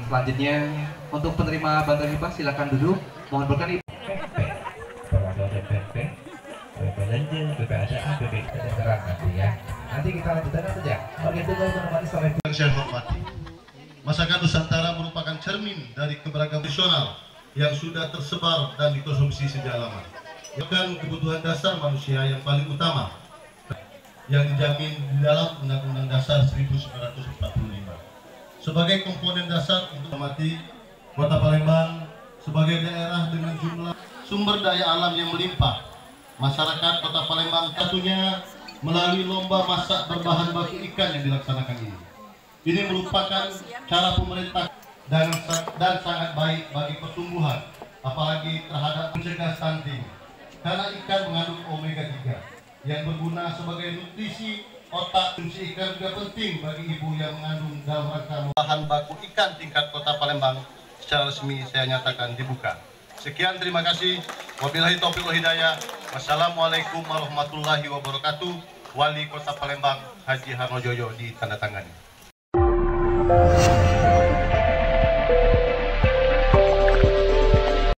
Selanjutnya untuk penerima bantuan hibah silakan duduk. Mohon berkenan ibu. Nanti kita lanjutkan saja. Begitu sampai yang saya hormati. Masakan Nusantara merupakan cermin dari keberagaman nasional yang sudah tersebar dan dikonsumsi sejak lama. Bahkan kebutuhan dasar manusia yang paling utama yang dijamin di dalam Undang-Undang Dasar 1945. Sebagai komponen dasar untuk menghormati Kota Palembang sebagai daerah dengan jumlah sumber daya alam yang melimpah. Masyarakat Kota Palembang satunya melalui lomba masak berbahan baku ikan yang dilaksanakan ini. Ini merupakan cara pemerintah dan sangat baik bagi pertumbuhan, apalagi terhadap mencegah stunting. Karena ikan mengandung omega 3 yang berguna sebagai nutrisi otak. Fungsi ikan juga penting bagi ibu yang mengandung dalam rangka bahan baku ikan tingkat Kota Palembang secara resmi saya nyatakan dibuka. Sekian, terima kasih. Wabillahi taufiq wal hidayah. Wassalamualaikum warahmatullahi wabarakatuh. Wali Kota Palembang Haji Harnojoyo ditandatangani.